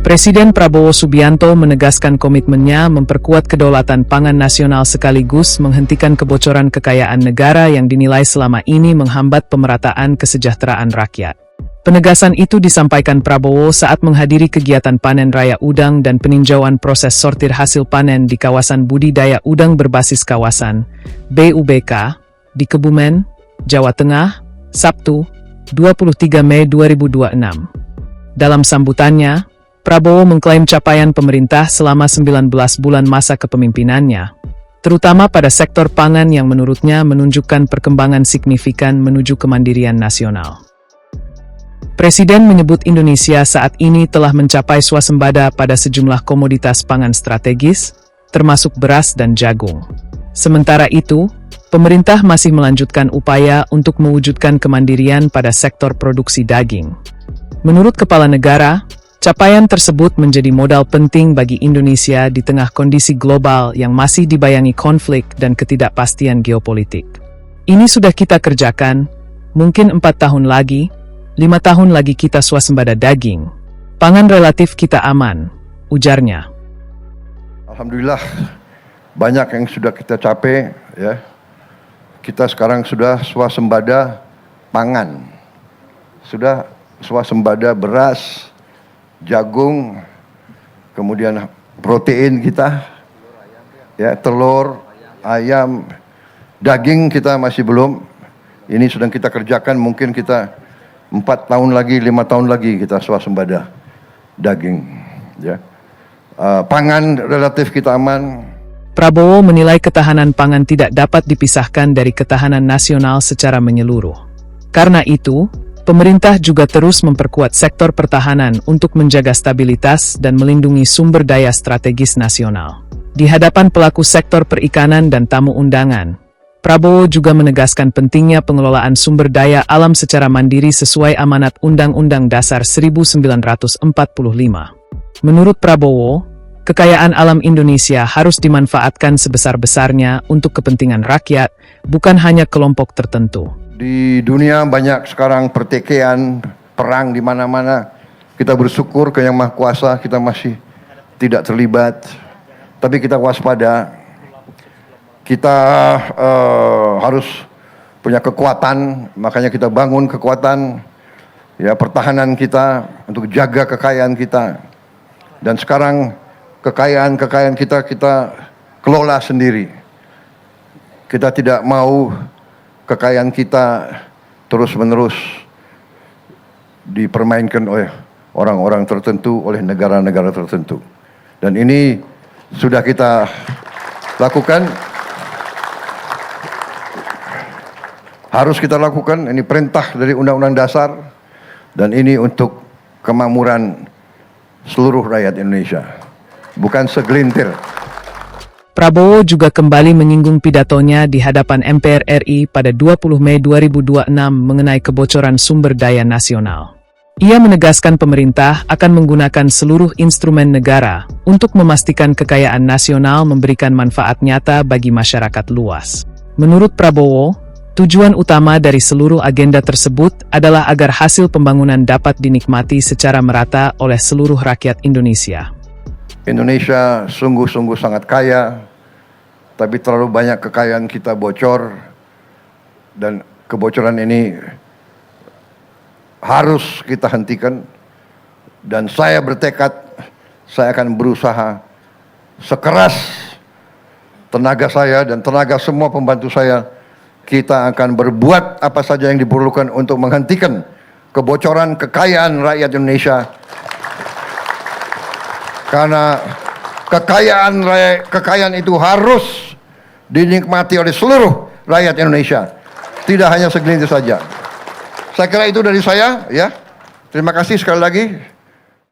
Presiden Prabowo Subianto menegaskan komitmennya memperkuat kedaulatan pangan nasional sekaligus menghentikan kebocoran kekayaan negara yang dinilai selama ini menghambat pemerataan kesejahteraan rakyat. Penegasan itu disampaikan Prabowo saat menghadiri kegiatan panen raya udang dan peninjauan proses sortir hasil panen di kawasan budidaya udang berbasis kawasan BUBK di Kebumen, Jawa Tengah, Sabtu, 23 Mei 2026. Dalam sambutannya, Prabowo mengklaim capaian pemerintah selama 19 bulan masa kepemimpinannya, terutama pada sektor pangan yang menurutnya menunjukkan perkembangan signifikan menuju kemandirian nasional. Presiden menyebut Indonesia saat ini telah mencapai swasembada pada sejumlah komoditas pangan strategis, termasuk beras dan jagung. Sementara itu, pemerintah masih melanjutkan upaya untuk mewujudkan kemandirian pada sektor produksi daging. Menurut Kepala Negara, capaian tersebut menjadi modal penting bagi Indonesia di tengah kondisi global yang masih dibayangi konflik dan ketidakpastian geopolitik. Ini sudah kita kerjakan, mungkin 4 tahun lagi, 5 tahun lagi kita swasembada daging. Pangan relatif kita aman, ujarnya. Alhamdulillah, banyak yang sudah kita capai, ya. Kita sekarang sudah swasembada pangan, sudah swasembada beras, jagung, kemudian protein kita, ya, telur, ayam, daging kita masih belum. Ini sedang kita kerjakan, mungkin kita 4 tahun lagi, 5 tahun lagi kita swasembada daging, ya. Pangan relatif kita aman. Prabowo menilai ketahanan pangan tidak dapat dipisahkan dari ketahanan nasional secara menyeluruh. Karena itu, pemerintah juga terus memperkuat sektor pertahanan untuk menjaga stabilitas dan melindungi sumber daya strategis nasional. Di hadapan pelaku sektor perikanan dan tamu undangan, Prabowo juga menegaskan pentingnya pengelolaan sumber daya alam secara mandiri sesuai amanat Undang-Undang Dasar 1945. Menurut Prabowo, kekayaan alam Indonesia harus dimanfaatkan sebesar-besarnya untuk kepentingan rakyat, bukan hanya kelompok tertentu. Di dunia banyak sekarang pertikaian, perang di mana-mana. Kita bersyukur ke Yang Maha Kuasa kita masih tidak terlibat. Tapi kita waspada. Kita harus punya kekuatan, makanya kita bangun kekuatan, ya, pertahanan kita untuk jaga kekayaan kita. Dan sekarang kekayaan kita kelola sendiri. Kita tidak mau kekayaan kita terus-menerus dipermainkan oleh orang-orang tertentu, oleh negara-negara tertentu. Dan ini sudah kita lakukan, harus kita lakukan. Ini perintah dari Undang-Undang Dasar, dan ini untuk kemakmuran seluruh rakyat Indonesia, bukan segelintir. Prabowo juga kembali menyinggung pidatonya di hadapan MPR RI pada 20 Mei 2026 mengenai kebocoran sumber daya nasional. Ia menegaskan pemerintah akan menggunakan seluruh instrumen negara untuk memastikan kekayaan nasional memberikan manfaat nyata bagi masyarakat luas. Menurut Prabowo, tujuan utama dari seluruh agenda tersebut adalah agar hasil pembangunan dapat dinikmati secara merata oleh seluruh rakyat Indonesia. Indonesia sungguh-sungguh sangat kaya, tapi terlalu banyak kekayaan kita bocor, dan kebocoran ini harus kita hentikan. Dan saya bertekad, saya akan berusaha sekeras tenaga saya dan tenaga semua pembantu saya. Kita akan berbuat apa saja yang diperlukan untuk menghentikan kebocoran kekayaan rakyat Indonesia. Karena kekayaan itu harus dinikmati oleh seluruh rakyat Indonesia, tidak hanya segelintir saja. Saya kira itu dari saya, ya. Terima kasih sekali lagi.